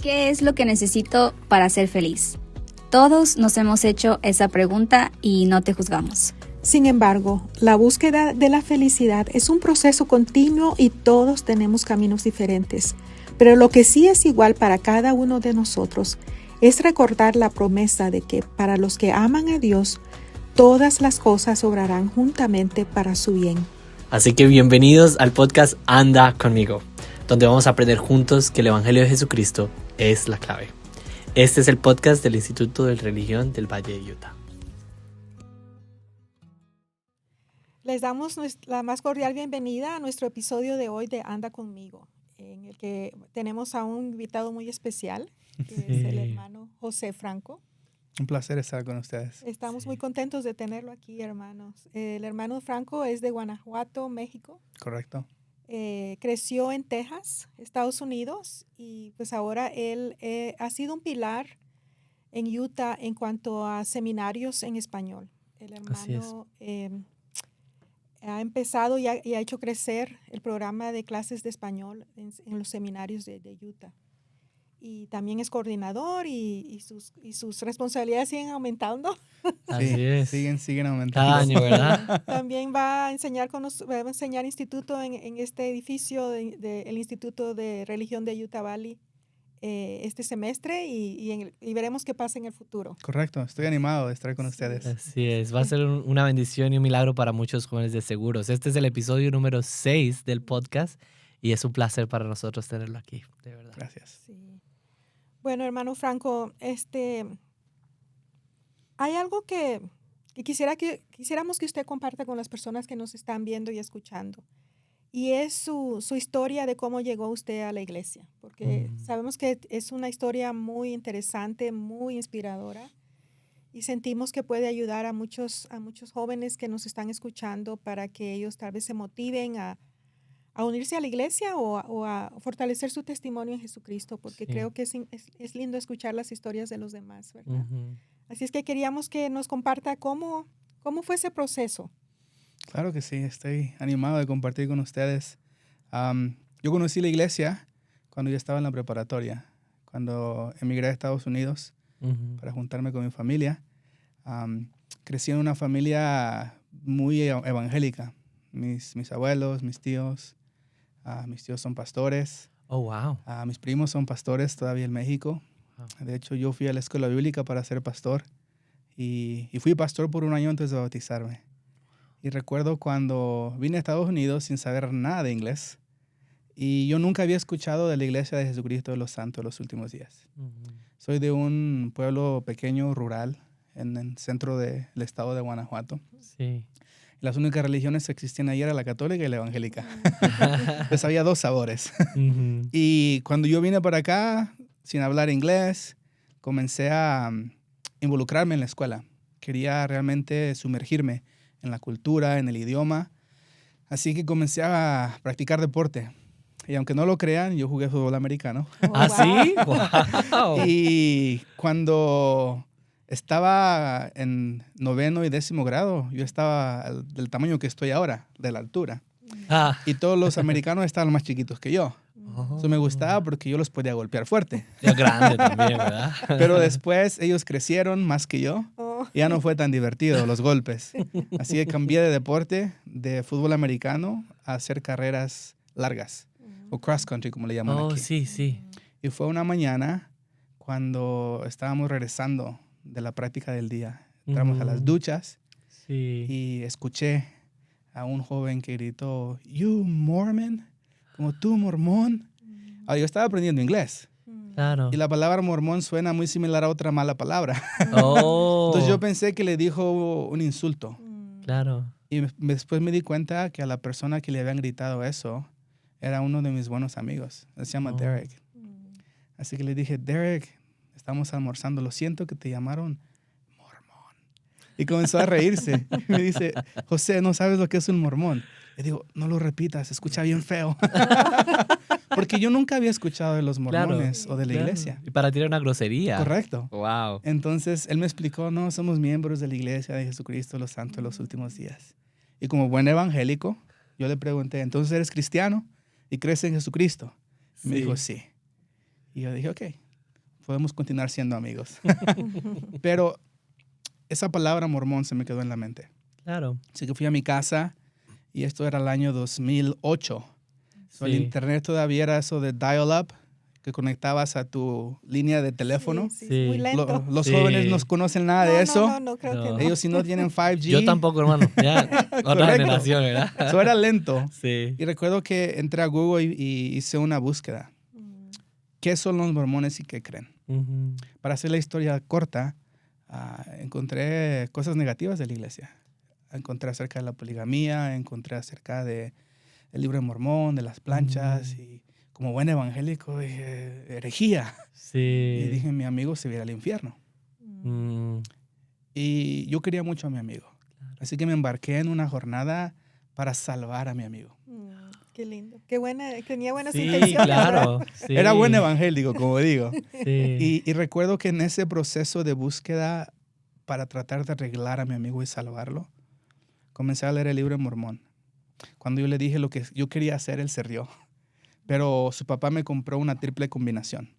¿Qué es lo que necesito para ser feliz? Todos nos hemos hecho esa pregunta y no te juzgamos. Sin embargo, la búsqueda de la felicidad es un proceso continuo y todos tenemos caminos diferentes. Pero lo que sí es igual para cada uno de nosotros es recordar la promesa de que para los que aman a Dios, todas las cosas obrarán juntamente para su bien. Así que bienvenidos al podcast Anda Conmigo, donde vamos a aprender juntos que el Evangelio de Jesucristo es la clave. Este es el podcast del Instituto de Religión del Valle de Utah. Les damos la más cordial bienvenida a nuestro episodio de hoy de Anda Conmigo, en el que tenemos a un invitado muy especial, que es el hermano José Franco. Un placer estar con ustedes. Estamos muy contentos de tenerlo aquí, hermanos. El hermano Franco es de Guanajuato, México. Correcto. Creció en Texas, Estados Unidos, y pues ahora él ha sido un pilar en Utah en cuanto a seminarios en español. El hermano ha empezado y ha hecho crecer el programa de clases de español en los seminarios de Utah. Y también es coordinador y sus responsabilidades siguen aumentando. Así es. Siguen aumentando. Cada año, ¿verdad? También va a enseñar instituto en este edificio del Instituto de Religión de Utah Valley este semestre y veremos qué pasa en el futuro. Correcto, estoy animado de estar con ustedes. Así es, va a ser una bendición y un milagro para muchos jóvenes de seguros. Este es el episodio número 6 del podcast y es un placer para nosotros tenerlo aquí, de verdad. Gracias. Sí. Bueno, hermano Franco, hay algo que quisiéramos que usted comparta con las personas que nos están viendo y escuchando. Y es su historia de cómo llegó usted a la iglesia. Porque sabemos que es una historia muy interesante, muy inspiradora. Y sentimos que puede ayudar a muchos jóvenes que nos están escuchando para que ellos tal vez se motiven a unirse a la iglesia o a fortalecer su testimonio en Jesucristo, porque creo que es lindo escuchar las historias de los demás, ¿verdad? Así es que queríamos que nos comparta cómo fue ese proceso. Claro que sí, estoy animado de compartir con ustedes. Yo conocí la iglesia cuando yo estaba en la preparatoria, cuando emigré a Estados Unidos para juntarme con mi familia. Crecí en una familia muy evangélica. Mis abuelos, mis tíos son pastores. Oh, wow. Mis primos son pastores todavía en México. Wow. De hecho, yo fui a la escuela bíblica para ser pastor y fui pastor por un año antes de bautizarme. Y recuerdo cuando vine a Estados Unidos sin saber nada de inglés y yo nunca había escuchado de la Iglesia de Jesucristo de los Santos los últimos días. Soy de un pueblo pequeño, rural, en el centro del estado de Guanajuato. Sí. Las únicas religiones que existían ahí era la católica y la evangélica. Pues había dos sabores. Y cuando yo vine para acá, sin hablar inglés, comencé a involucrarme en la escuela. Quería realmente sumergirme en la cultura, en el idioma. Así que comencé a practicar deporte. Y aunque no lo crean, yo jugué fútbol americano. ¿Ah, sí? ¡Wow! Y cuando estaba en 9º y 10º grado, yo estaba del tamaño que estoy ahora, de la altura. Y todos los americanos estaban más chiquitos que yo. Eso me gustaba porque yo los podía golpear fuerte. Ya grande también, ¿verdad? Pero después ellos crecieron más que yo. Y ya no fue tan divertido los golpes. Así que cambié de deporte, de fútbol americano, a hacer carreras largas. O cross country, como le llaman aquí. Sí, sí. Y fue una mañana cuando estábamos regresando de la práctica del día. Entramos a las duchas y escuché a un joven que gritó, "You Mormon", como tú mormón. Yo estaba aprendiendo inglés. Claro. Y la palabra mormón suena muy similar a otra mala palabra. Entonces yo pensé que le dijo un insulto. Claro. Y después me di cuenta que a la persona que le habían gritado eso era uno de mis buenos amigos. Él se llama Derek. Así que le dije, Derek, estamos almorzando. Lo siento que te llamaron mormón. Y comenzó a reírse. Me dice, José, ¿no sabes lo que es un mormón? Le digo, no lo repitas, se escucha bien feo. Porque yo nunca había escuchado de los mormones o de la iglesia. Y para ti era una grosería. Correcto. Wow. Entonces, él me explicó, no, somos miembros de la iglesia de Jesucristo, los santos de los últimos días. Y como buen evangélico, yo le pregunté, ¿entonces eres cristiano y crees en Jesucristo? Y me dijo, sí. Y yo dije, ok, podemos continuar siendo amigos. Pero esa palabra mormón se me quedó en la mente. Claro. Así que fui a mi casa y esto era el año 2008. So, el internet todavía era eso de dial-up, que conectabas a tu línea de teléfono. Sí, muy lento. Los jóvenes no conocen nada de eso. No, creo que no. Ellos si no tienen 5G. Yo tampoco, hermano. Ya, otra generación, ¿verdad? Eso era lento. Sí. Y recuerdo que entré a Google y hice una búsqueda. ¿Qué son los mormones y qué creen? Para hacer la historia corta, encontré cosas negativas de la iglesia. Encontré acerca de la poligamía, encontré acerca del libro de Mormón, de las planchas, y como buen evangélico dije, herejía. Sí. Y dije, mi amigo se viera al infierno. Y yo quería mucho a mi amigo. Así que me embarqué en una jornada para salvar a mi amigo. Qué lindo. Qué buena, tenía buenas Sí, intenciones. claro. Sí. Era buen evangélico, como digo. Sí. Y recuerdo que en ese proceso de búsqueda para tratar de arreglar a mi amigo y salvarlo, comencé a leer el libro de Mormón. Cuando yo le dije lo que yo quería hacer, él se rió. Pero su papá me compró una triple combinación.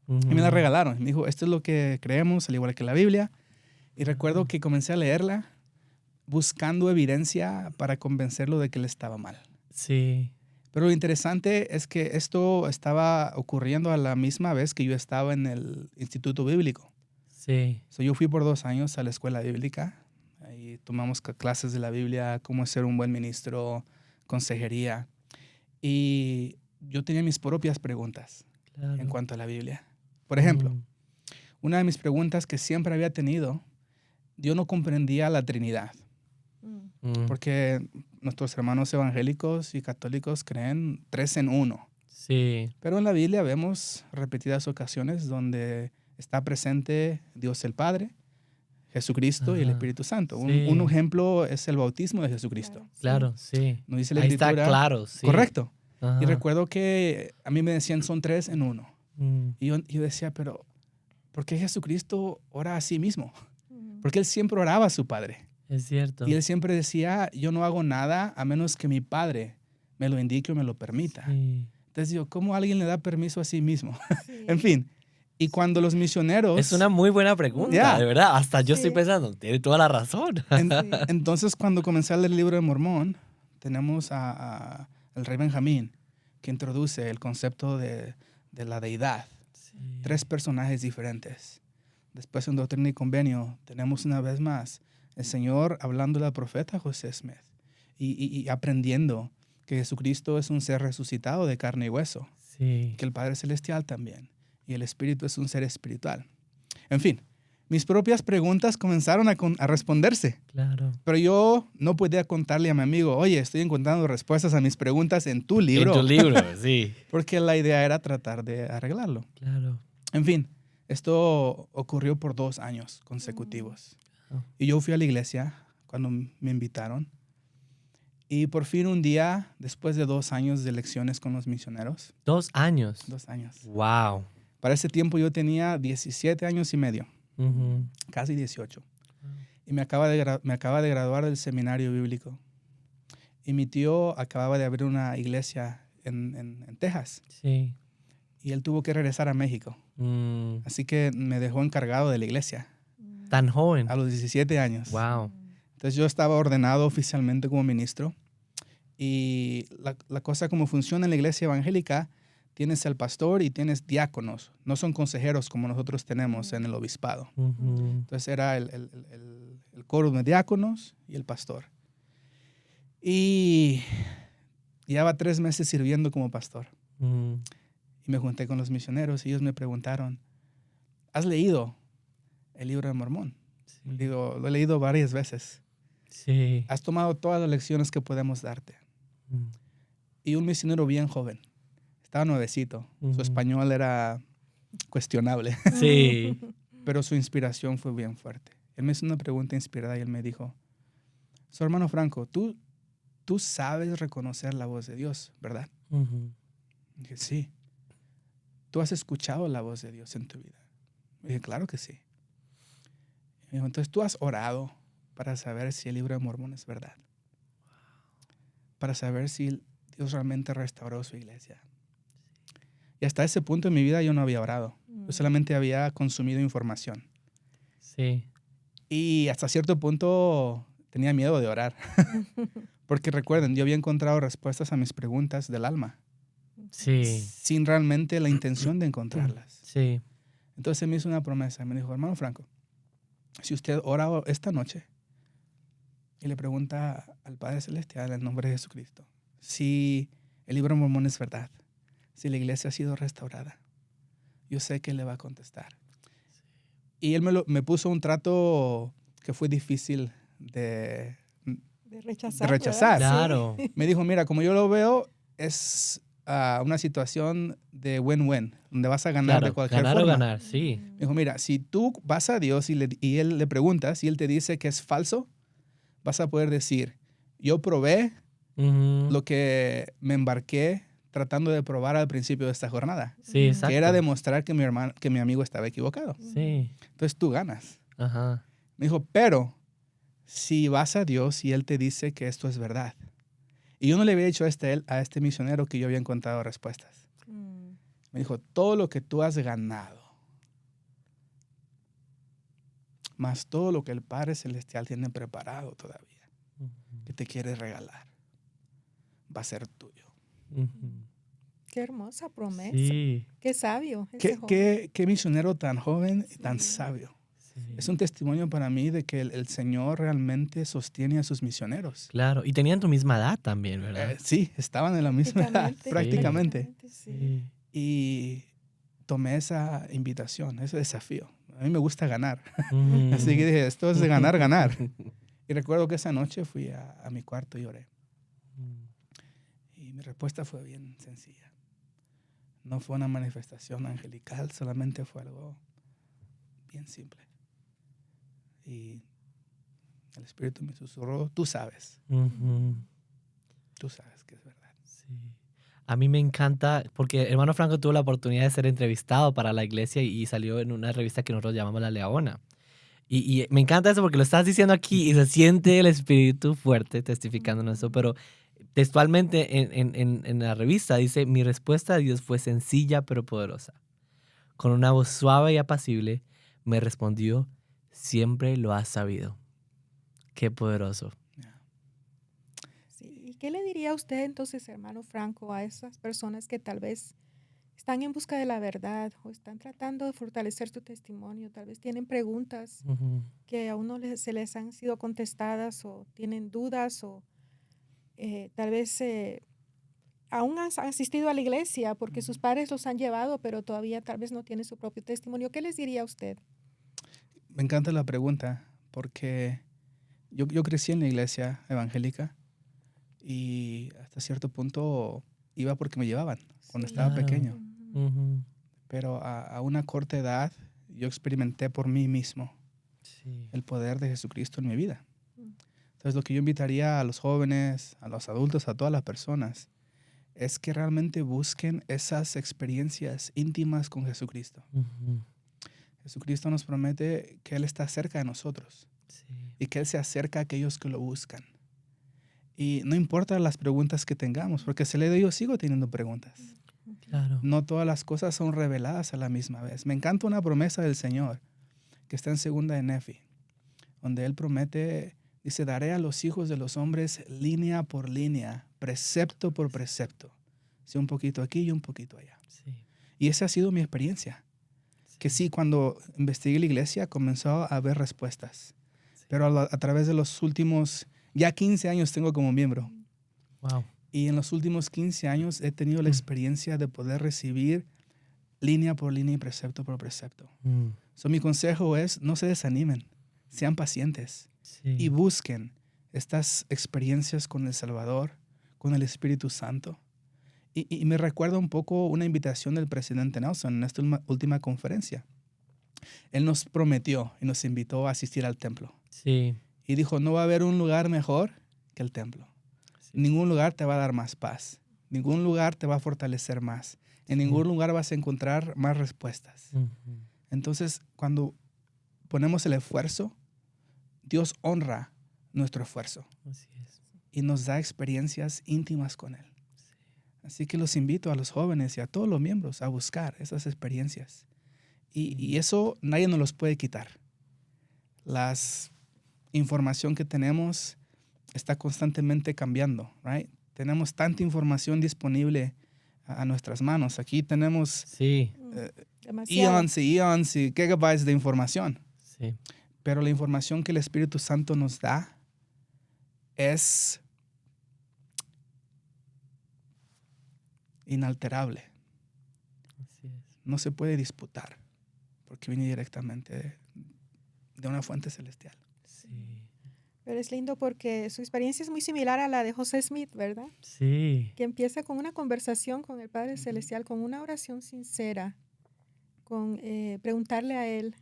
Y me la regalaron. Me dijo, esto es lo que creemos, al igual que la Biblia. Y recuerdo que comencé a leerla buscando evidencia para convencerlo de que él estaba mal. Sí. Pero lo interesante es que esto estaba ocurriendo a la misma vez que yo estaba en el Instituto Bíblico. Sí. So, yo fui por 2 años a la escuela bíblica. Ahí tomamos clases de la Biblia, cómo ser un buen ministro, consejería. Y yo tenía mis propias preguntas en cuanto a la Biblia. Por ejemplo, una de mis preguntas que siempre había tenido, yo no comprendía la Trinidad. Porque nuestros hermanos evangélicos y católicos creen 3 en 1. Sí. Pero en la Biblia vemos repetidas ocasiones donde está presente Dios el Padre, Jesucristo y el Espíritu Santo. Sí. Un ejemplo es el bautismo de Jesucristo. Claro, sí. ¿No dice la Ahí Escritura? está claro, sí. Correcto. Ajá. Y recuerdo que a mí me decían son 3 en 1. Y yo decía, pero ¿por qué Jesucristo ora a sí mismo? Porque él siempre oraba a su Padre. Es cierto. Y él siempre decía, yo no hago nada a menos que mi Padre me lo indique o me lo permita. Sí. Entonces digo, ¿cómo alguien le da permiso a sí mismo? En fin. Y cuando los misioneros... Es una muy buena pregunta, de verdad. Hasta yo estoy pensando, tiene toda la razón. Entonces, cuando comencé a leer el libro de Mormón, tenemos al rey Benjamín, que introduce el concepto de la deidad. 3 personajes diferentes. Después, en Doctrina y Convenio, tenemos una vez más el Señor hablando al profeta José Smith y aprendiendo que Jesucristo es un ser resucitado de carne y hueso. Sí. Que el Padre Celestial también. Y el Espíritu es un ser espiritual. En fin, mis propias preguntas comenzaron a responderse. Claro. Pero yo no podía contarle a mi amigo, oye, estoy encontrando respuestas a mis preguntas en tu libro. En tu libro, sí. Porque la idea era tratar de arreglarlo. Claro. En fin, esto ocurrió por 2 años consecutivos. Y yo fui a la iglesia cuando me invitaron. Y por fin un día, después de 2 años de lecciones con los misioneros. 2 años. 2 años. Wow. Para ese tiempo yo tenía 17 años y medio. Casi 18. Y me acaba de graduar del seminario bíblico. Y mi tío acababa de abrir una iglesia en Texas. Sí. Y él tuvo que regresar a México. Así que me dejó encargado de la iglesia. Tan joven. A los 17 años. Wow. Entonces yo estaba ordenado oficialmente como ministro. Y la cosa como funciona en la iglesia evangélica, tienes al pastor y tienes diáconos. No son consejeros como nosotros tenemos en el obispado. Entonces era el coro de diáconos y el pastor. Y llevaba 3 meses sirviendo como pastor. Y me junté con los misioneros y ellos me preguntaron, ¿has leído el libro de Mormón? Sí. Digo, lo he leído varias veces. Sí. Has tomado todas las lecciones que podemos darte. Y un misionero bien joven. Estaba nuevecito. Su español era cuestionable. Sí. Pero su inspiración fue bien fuerte. Él me hizo una pregunta inspirada y él me dijo, su hermano Franco, tú sabes reconocer la voz de Dios, ¿verdad? Dije, sí. ¿Tú has escuchado la voz de Dios en tu vida? Dije, claro que sí. Me dijo, entonces tú has orado para saber si el libro de Mormón es verdad. Para saber si Dios realmente restauró su iglesia. Y hasta ese punto en mi vida yo no había orado. Yo solamente había consumido información. Sí. Y hasta cierto punto tenía miedo de orar. Porque recuerden, yo había encontrado respuestas a mis preguntas del alma. Sí. Sin realmente la intención de encontrarlas. Sí. Entonces me hizo una promesa. Me dijo, hermano Franco, si usted ora esta noche y le pregunta al Padre Celestial en el nombre de Jesucristo si el libro de Mormón es verdad, si la iglesia ha sido restaurada, yo sé que él le va a contestar. Y él me puso un trato que fue difícil de rechazar. Claro. Me dijo, mira, como yo lo veo, es una situación de win-win, donde vas a ganar Claro, de cualquier ganar forma. o ganar, sí. Me dijo, mira, si tú vas a Dios y él le preguntas y él te dice que es falso, vas a poder decir, yo probé Ujú. lo que me embarqué tratando de probar al principio de esta jornada, Sí, exacto. que era demostrar que mi amigo estaba equivocado. Sí. Entonces tú ganas. Ajá. Me dijo, pero si vas a Dios y él te dice que esto es verdad. Y yo no le había dicho a este misionero que yo había encontrado respuestas. Me dijo, todo lo que tú has ganado, más todo lo que el Padre Celestial tiene preparado todavía, que te quiere regalar, va a ser tuyo. Ujú. Qué hermosa promesa. Sí. Qué sabio. ese joven. ¿Qué misionero tan joven y tan Sí. sabio? Sí. Es un testimonio para mí de que el Señor realmente sostiene a sus misioneros. Claro. Y tenían tu misma edad también, ¿verdad? Sí, estaban en la misma edad, Prácticamente. prácticamente. Sí. Y tomé esa invitación, ese desafío. A mí me gusta ganar. Ujú. Así que dije, esto es de ganar, ganar. Y recuerdo que esa noche fui a mi cuarto y oré. Y mi respuesta fue bien sencilla. No fue una manifestación angelical, solamente fue algo bien simple. Y el Espíritu me susurró, tú sabes que es verdad. Sí. A mí me encanta, porque hermano Franco tuvo la oportunidad de ser entrevistado para la iglesia y salió en una revista que nosotros llamamos La Leona. Y me encanta eso porque lo estás diciendo aquí y se siente el espíritu fuerte testificándonos eso, pero textualmente en la revista dice, mi respuesta a Dios fue sencilla pero poderosa. Con una voz suave y apacible me respondió, siempre lo has sabido. Qué poderoso. Sí. ¿Y qué le diría usted entonces, hermano Franco, a esas personas que tal vez están en busca de la verdad o están tratando de fortalecer su testimonio? Tal vez tienen preguntas Ujú. que aún no se les han sido contestadas o tienen dudas o tal vez aún han asistido a la iglesia porque sus padres los han llevado, pero todavía tal vez no tienen su propio testimonio. ¿Qué les diría a usted? Me encanta la pregunta porque yo crecí en la iglesia evangélica y hasta cierto punto iba porque me llevaban cuando Sí. estaba Claro. pequeño. Ujú. Pero a una corta edad yo experimenté por mí mismo Sí. el poder de Jesucristo en mi vida. Mm. Entonces lo que yo invitaría a los jóvenes, a los adultos, a todas las personas, es que realmente busquen esas experiencias íntimas con Jesucristo. Ujú. Jesucristo nos promete que Él está cerca de nosotros Sí. y que Él se acerca a aquellos que lo buscan. Y no importa las preguntas que tengamos, porque se le de yo sigo teniendo preguntas. Claro. No todas las cosas son reveladas a la misma vez. Me encanta una promesa del Señor que está en 2 de Nefi, donde Él promete, dice, daré a los hijos de los hombres línea por línea, precepto por precepto. Sí, un poquito aquí y un poquito allá. Sí. Y esa ha sido mi experiencia. Que sí, cuando investigué la iglesia comenzó a haber respuestas. Sí. Pero a través de los últimos, ya 15 años tengo como miembro. Wow. Y en los últimos 15 años he tenido la experiencia de poder recibir línea por línea y precepto por precepto. So, mi consejo es, no se desanimen, sean pacientes Sí. y busquen estas experiencias con el Salvador, con el Espíritu Santo. Y me recuerda un poco una invitación del presidente Nelson en esta última conferencia. Él nos prometió y nos invitó a asistir al templo. Sí. Y dijo, no va a haber un lugar mejor que el templo. Sí. Ningún lugar te va a dar más paz. Ningún lugar te va a fortalecer más. En ningún lugar vas a encontrar más respuestas. Ujú. Entonces, cuando ponemos el esfuerzo, Dios honra nuestro esfuerzo Así es. y nos da experiencias íntimas con Él. Así que los invito a los jóvenes y a todos los miembros a buscar esas experiencias Y eso nadie nos los puede quitar. La información que tenemos está constantemente cambiando, right? Tenemos tanta información disponible a nuestras manos. Aquí tenemos Sí, Demasiado. eons y eons y gigabytes de información. sí. Pero la información que el Espíritu Santo nos da es inalterable. Así es. No se puede disputar porque viene directamente de una fuente celestial. Sí. Pero es lindo porque su experiencia es muy similar a la de José Smith, ¿verdad? Sí. Que empieza con una conversación con el Padre Celestial, con una oración sincera, con preguntarle a Él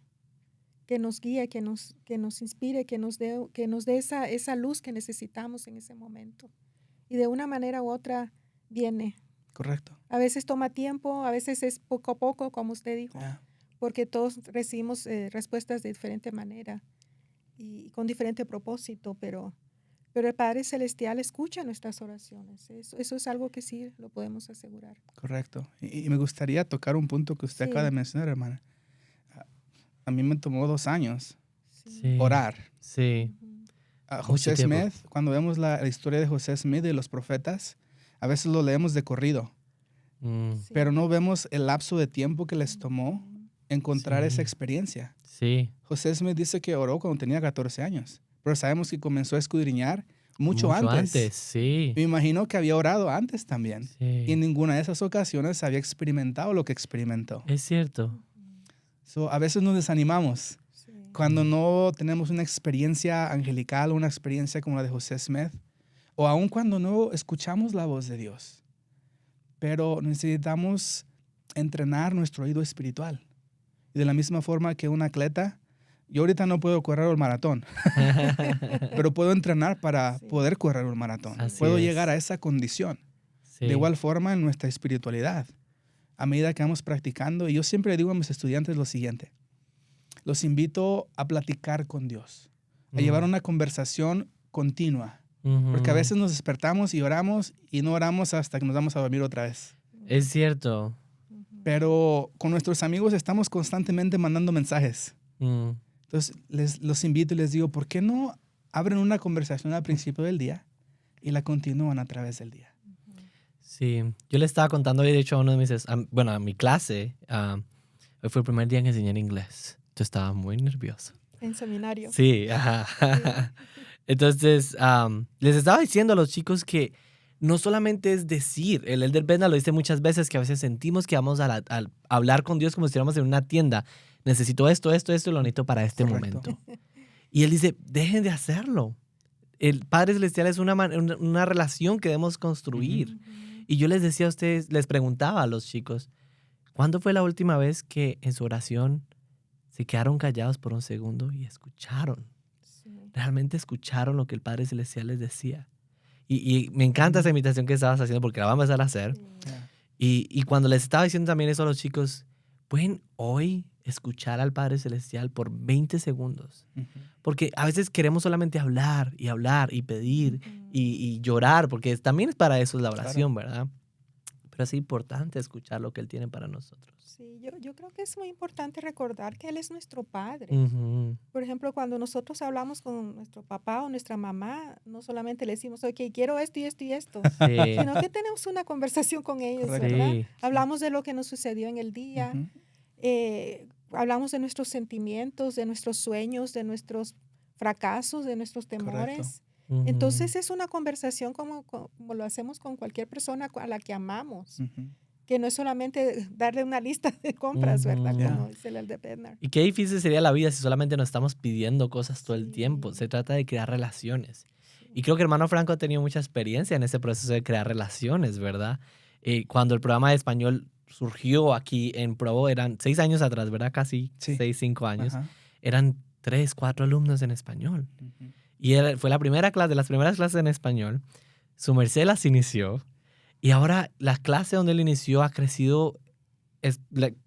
que nos guíe, que nos inspire, que nos dé esa luz que necesitamos en ese momento. Y de una manera u otra viene. Correcto. A veces toma tiempo, a veces es poco a poco, como usted dijo, Yeah. porque todos recibimos respuestas de diferente manera y con diferente propósito, pero el Padre Celestial escucha nuestras oraciones. Eso es algo que sí lo podemos asegurar. Correcto. Y me gustaría tocar un punto que usted Sí. acaba de mencionar, hermana. A mí me tomó 2 años Sí. orar. Sí. Ujú. A José tiempo. Smith, cuando vemos la historia de José Smith y los profetas, a veces lo leemos de corrido, Mm, Sí. pero no vemos el lapso de tiempo que les tomó Ujú. encontrar Sí. esa experiencia. sí. José Smith dice que oró cuando tenía 14 años, pero sabemos que comenzó a escudriñar mucho antes. Sí. Me imagino que había orado antes también. Y Sí. en ninguna de esas ocasiones había experimentado lo que experimentó. Es cierto. So, a veces nos desanimamos Sí. cuando no tenemos una experiencia angelical, una experiencia como la de José Smith, o aun cuando no escuchamos la voz de Dios. Pero necesitamos entrenar nuestro oído espiritual. Y de la misma forma que un atleta, yo ahorita no puedo correr el maratón, pero puedo entrenar para Sí. poder correr un maratón. Así Puedo es. llegar a esa condición. Sí. De igual forma en nuestra espiritualidad, a medida que vamos practicando, y yo siempre digo a mis estudiantes lo siguiente: los invito a platicar con Dios, a llevar una conversación continua, porque a veces nos despertamos y oramos y no oramos hasta que nos vamos a dormir otra vez. Es cierto. Ujú. Pero con nuestros amigos estamos constantemente mandando mensajes. Mm, Entonces los invito y les digo, ¿por qué no abren una conversación al principio del día y la continúan a través del día? Sí. Yo le estaba contando hoy, de hecho, a uno de mis... bueno, a mi clase. Hoy fue el primer día en enseñar inglés. Yo estaba muy nervioso. En seminario. Sí, ajá. Entonces, les estaba diciendo a los chicos que no solamente es decir, el Elder Bednar lo dice muchas veces, que a veces sentimos que vamos a hablar con Dios como si estuviéramos en una tienda. Necesito esto, esto, esto y lo necesito para este Correcto. momento. Y él dice, dejen de hacerlo. El Padre Celestial es una relación que debemos construir. Ujú. Y yo les decía a ustedes, les preguntaba a los chicos, ¿cuándo fue la última vez que en su oración se quedaron callados por un segundo y escucharon? Sí. Realmente escucharon lo que el Padre Celestial les decía. Y me encanta esa invitación que estabas haciendo porque la vamos a empezar a hacer. Sí. Yeah. Y cuando les estaba diciendo también eso a los chicos, pueden hoy escuchar al Padre Celestial por 20 segundos. Ujú. Porque a veces queremos solamente hablar y pedir Ujú. y llorar, porque también es para eso la oración, ¿verdad? Pero es importante escuchar lo que Él tiene para nosotros. Sí, yo creo que es muy importante recordar que Él es nuestro Padre. Ujú. Por ejemplo, cuando nosotros hablamos con nuestro papá o nuestra mamá, no solamente le decimos, ok, quiero esto y esto y esto, Sí. sino que tenemos una conversación con ellos, Correcto. ¿verdad? Sí. Hablamos de lo que nos sucedió en el día, Ujú. hablamos de nuestros sentimientos, de nuestros sueños, de nuestros fracasos, de nuestros temores. Ujú. Entonces es una conversación como lo hacemos con cualquier persona a la que amamos, Ujú. que no es solamente darle una lista de compras, ¿verdad? Ujú. Como dice el de Bednar. Y qué difícil sería la vida si solamente nos estamos pidiendo cosas todo el Sí. tiempo. Se trata de crear relaciones. Y creo que hermano Franco ha tenido mucha experiencia en ese proceso de crear relaciones, ¿verdad? Cuando el programa de español surgió aquí en Provo, eran 6 años atrás, ¿verdad? Casi Sí. 6, 5 años. Ajá. Eran 3, 4 alumnos en español. Ujú. Y fue la primera clase, de las primeras clases en español. Su merced las inició. Y ahora la clase donde él inició ha crecido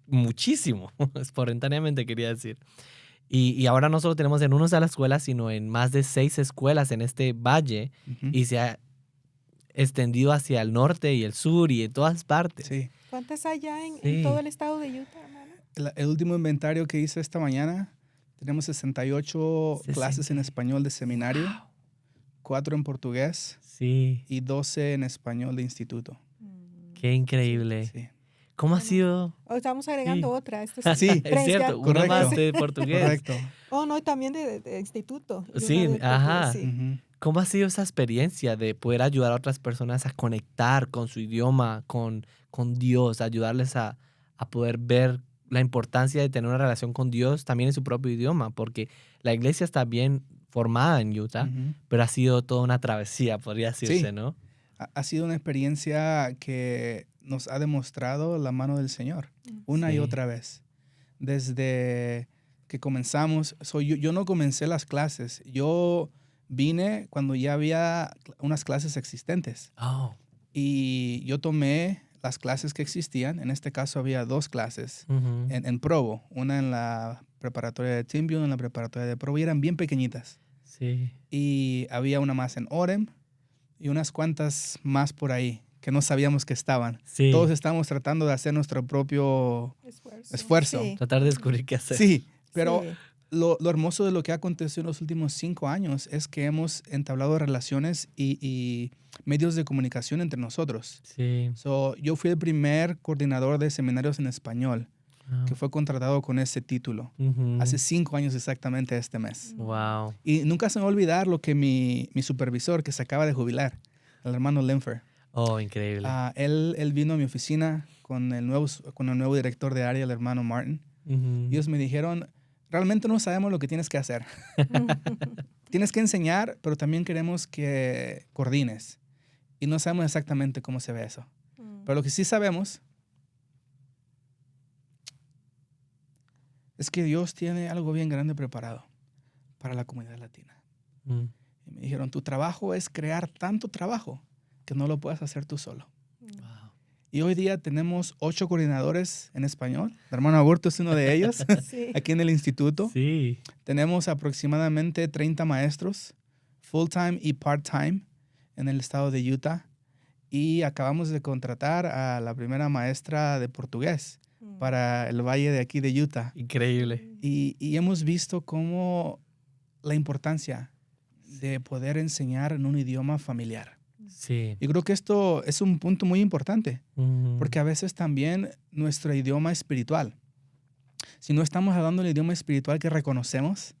muchísimo, espontáneamente quería decir. Y ahora no solo tenemos en una sola escuela, sino en más de 6 escuelas en este valle. Ujú. Y se ha extendido hacia el norte y el sur y en todas partes. Sí. ¿Cuántas hay ya en Sí. todo el estado de Utah, hermano? El último inventario que hice esta mañana, tenemos 68 clases en español de seminario, 4 en portugués Sí. y 12 en español de instituto. Qué increíble. Sí. ¿Cómo ha sido? Estamos agregando Sí. otra. Esto Sí, Es tres cierto, ya. una Correcto. más de portugués. Correcto. Oh, no, y también de instituto. Y Sí, una de ajá. portugués, sí. Ujú. ¿Cómo ha sido esa experiencia de poder ayudar a otras personas a conectar con su idioma, con Dios, ayudarles a poder ver la importancia de tener una relación con Dios también en su propio idioma? Porque la iglesia está bien formada en Utah, Ujú. pero ha sido toda una travesía, podría decirse, Sí. ¿no? Ha sido una experiencia que nos ha demostrado la mano del Señor una y Sí. otra vez. Desde que comenzamos, yo no comencé las clases, yo vine cuando ya había unas clases existentes Oh. y yo tomé las clases que existían. En este caso había 2 clases Ujú. en Provo, una en la preparatoria de Timbuktu, una en la preparatoria de Provo, y eran bien pequeñitas. Sí. Y había una más en Orem y unas cuantas más por ahí que no sabíamos que estaban. Sí. Todos estábamos tratando de hacer nuestro propio esfuerzo. Sí. Tratar de descubrir qué hacer. Sí, pero Sí. lo hermoso de lo que ha acontecido en los últimos 5 años es que hemos entablado relaciones y medios de comunicación entre nosotros. Sí. Yo fui el primer coordinador de seminarios en español Ah. que fue contratado con ese título Ujú. hace 5 años exactamente este mes. Wow. Y nunca se me va a olvidar lo que mi supervisor, que se acaba de jubilar, el hermano Linfer, Oh, increíble. él vino a mi oficina con el nuevo director de área, el hermano Martin. Ujú. Y ellos me dijeron, realmente no sabemos lo que tienes que hacer. Tienes que enseñar, pero también queremos que coordines. Y no sabemos exactamente cómo se ve eso. Pero lo que sí sabemos es que Dios tiene algo bien grande preparado para la comunidad latina. Mm. Y me dijeron, tu trabajo es crear tanto trabajo que no lo puedes hacer tú solo. Wow. Y hoy día tenemos 8 coordinadores en español. El hermano Aburto es uno de ellos, Sí. aquí en el instituto. Sí. Tenemos aproximadamente 30 maestros, full-time y part-time, en el estado de Utah. Y acabamos de contratar a la primera maestra de portugués para el valle de aquí de Utah. Increíble. Y hemos visto cómo la importancia de poder enseñar en un idioma familiar. Sí. Y creo que esto es un punto muy importante, Ujú. porque a veces también nuestro idioma espiritual, si no estamos hablando el idioma espiritual que reconocemos,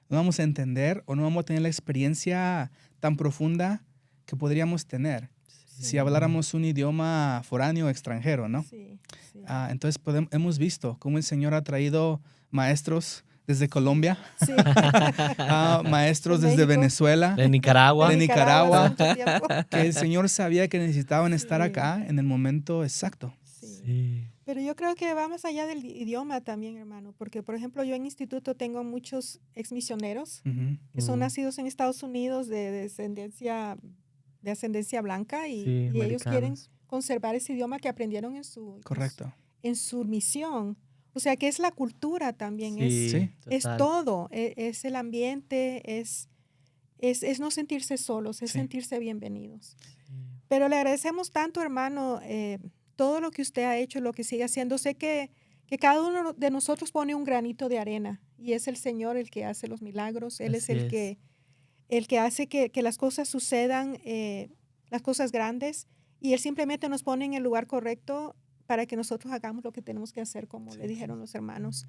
no vamos a entender o no vamos a tener la experiencia tan profunda que podríamos tener si habláramos un idioma foráneo o extranjero, ¿no? Sí, sí. Entonces hemos visto cómo el Señor ha traído maestros desde Colombia, Sí. maestros De desde México. Venezuela, De Nicaragua. de Nicaragua. hace mucho tiempo. que el Señor sabía que necesitaban estar Sí. acá en el momento exacto. Sí. Sí. Pero yo creo que va más allá del idioma también, hermano, porque por ejemplo yo en instituto tengo muchos exmisioneros Ujú. que son Mm. nacidos en Estados Unidos de ascendencia blanca y, Sí, y ellos quieren americanos. conservar ese idioma que aprendieron Correcto. en su misión. O sea que es la cultura también, Sí, Sí. es total. todo, es el ambiente, es no sentirse solos, es Sí. sentirse bienvenidos. Sí. Pero le agradecemos tanto, hermano, todo lo que usted ha hecho, lo que sigue haciendo. Sé que cada uno de nosotros pone un granito de arena y es el Señor el que hace los milagros. Él es Así el es. que hace que las cosas sucedan, las cosas grandes, y Él simplemente nos pone en el lugar correcto para que nosotros hagamos lo que tenemos que hacer, como le dijeron los hermanos.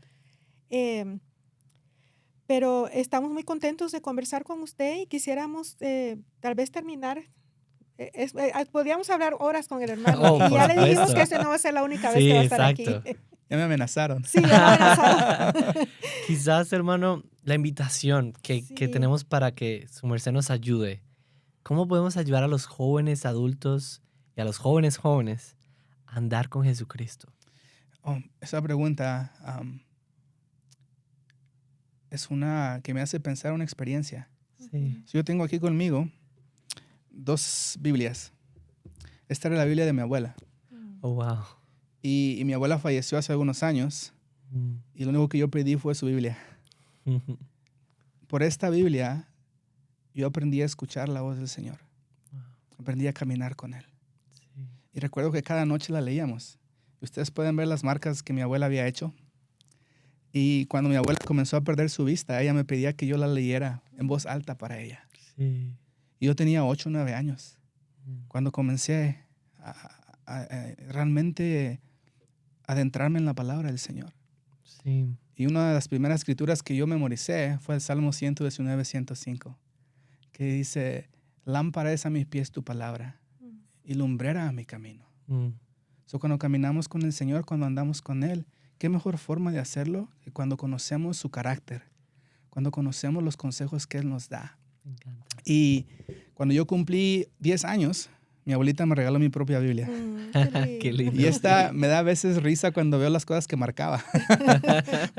Pero estamos muy contentos de conversar con usted y quisiéramos tal vez terminar. Podríamos hablar horas con el hermano. Oh, y por ya le dijimos supuesto. que esta no va a ser la única vez Sí, que va a estar exacto. aquí. Ya me amenazaron. Sí, ya lo amenazado. Quizás, hermano, la invitación que Sí. tenemos para que su merced nos ayude. ¿Cómo podemos ayudar a los jóvenes adultos y a los jóvenes a andar con Jesucristo? Esa pregunta es una que me hace pensar una experiencia. Sí. Yo tengo aquí conmigo 2 Biblias. Esta era la Biblia de mi abuela. Oh, wow. Y mi abuela falleció hace algunos años Mm. y lo único que yo pedí fue su Biblia. Por esta Biblia yo aprendí a escuchar la voz del Señor. Aprendí a caminar con Él. Sí. Y recuerdo que cada noche la leíamos. Y ustedes pueden ver las marcas que mi abuela había hecho Y cuando mi abuela comenzó a perder su vista, ella me pedía que yo la leyera en voz alta para ella. Sí. Y yo tenía 8 o 9 años. Mm. Cuando comencé a realmente adentrarme en la palabra del Señor. Sí. Y una de las primeras escrituras que yo memoricé fue el Salmo 119, 105, que dice, lámpara es a mis pies tu palabra y lumbrera a mi camino. Mm. So, cuando caminamos con el Señor, cuando andamos con Él, ¿qué mejor forma de hacerlo que cuando conocemos su carácter? Cuando conocemos los consejos que Él nos da. Me encanta. Y cuando yo cumplí 10 años, mi abuelita me regaló mi propia Biblia. Qué lindo. Y esta me da a veces risa cuando veo las cosas que marcaba.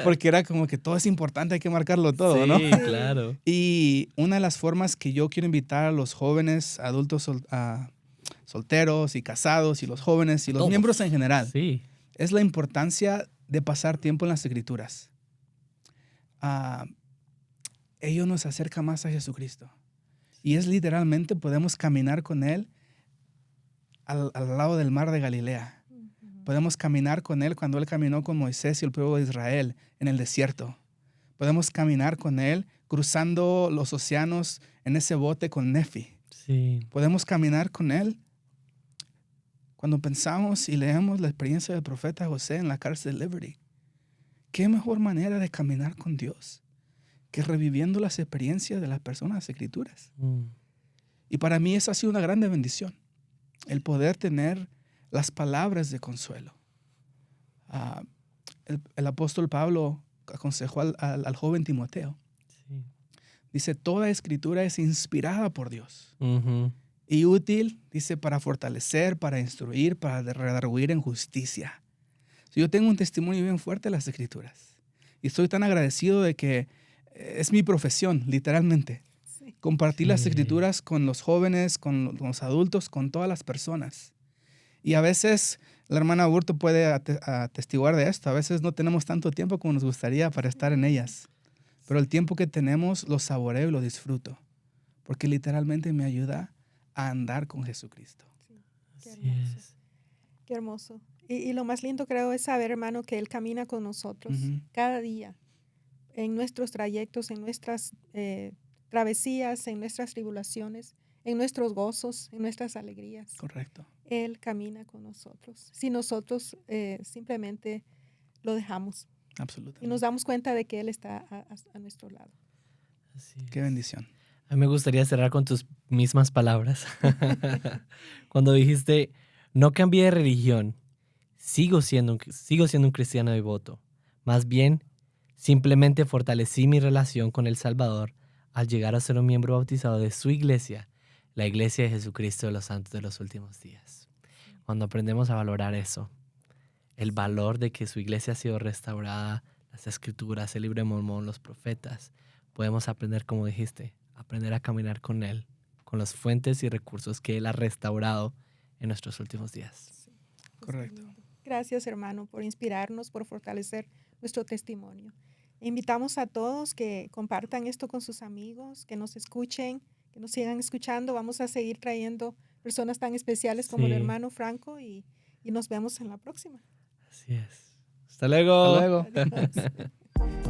Porque era como que todo es importante, hay que marcarlo todo, sí, ¿no? claro. Y una de las formas que yo quiero invitar a los jóvenes, adultos solteros y casados y los jóvenes y los Todos. miembros en general, Sí. es la importancia de pasar tiempo en las Escrituras. Ello nos acerca más a Jesucristo. Y es literalmente, podemos caminar con Él al lado del mar de Galilea. Podemos caminar con Él cuando Él caminó con Moisés y el pueblo de Israel en el desierto. Podemos caminar con Él cruzando los océanos en ese bote con Nefi. Sí. Podemos caminar con Él cuando pensamos y leemos la experiencia del profeta José en la cárcel de Liberty. ¿Qué mejor manera de caminar con Dios que reviviendo las experiencias de las personas de las Escrituras? Mm. Y para mí esa ha sido una grande bendición, el poder tener las palabras de consuelo. El apóstol Pablo aconsejó al joven Timoteo. Sí. Dice, toda escritura es inspirada por Dios Ujú. y útil, dice, para fortalecer, para instruir, para redarguir en justicia. Yo tengo un testimonio bien fuerte de las escrituras y estoy tan agradecido de que es mi profesión, literalmente. Sí. Compartir las Sí. escrituras con los jóvenes, con los adultos, con todas las personas. Y a veces la hermana Burto puede atestiguar de esto. A veces no tenemos tanto tiempo como nos gustaría para estar en ellas. Pero el tiempo que tenemos lo saboreo y lo disfruto. Porque literalmente me ayuda a andar con Jesucristo. Qué Así hermoso. es. Qué hermoso. Y lo más lindo creo es saber, hermano, que Él camina con nosotros cada día, en nuestros trayectos, en nuestras travesías, en nuestras tribulaciones, en nuestros gozos, en nuestras alegrías. Correcto. Él camina con nosotros. Si nosotros simplemente lo dejamos y Absolutamente. nos damos cuenta de que Él está a nuestro lado. Así Qué es. bendición. A mí me gustaría cerrar con tus mismas palabras. Cuando dijiste, no cambié de religión, sigo siendo un cristiano devoto. Más bien, simplemente fortalecí mi relación con el Salvador al llegar a ser un miembro bautizado de su iglesia, la Iglesia de Jesucristo de los Santos de los Últimos Días. Cuando aprendemos a valorar eso, el valor de que su iglesia ha sido restaurada, las escrituras, el libro de Mormón, los profetas, podemos aprender, como dijiste, aprender a caminar con Él, con las fuentes y recursos que Él ha restaurado en nuestros últimos días. Correcto. Gracias, hermano, por inspirarnos, por fortalecer nuestro testimonio. Invitamos a todos que compartan esto con sus amigos, que nos escuchen, que nos sigan escuchando. Vamos a seguir trayendo personas tan especiales como el Sí. hermano Franco y nos vemos en la próxima. Así es. Hasta luego. Hasta luego. Adiós.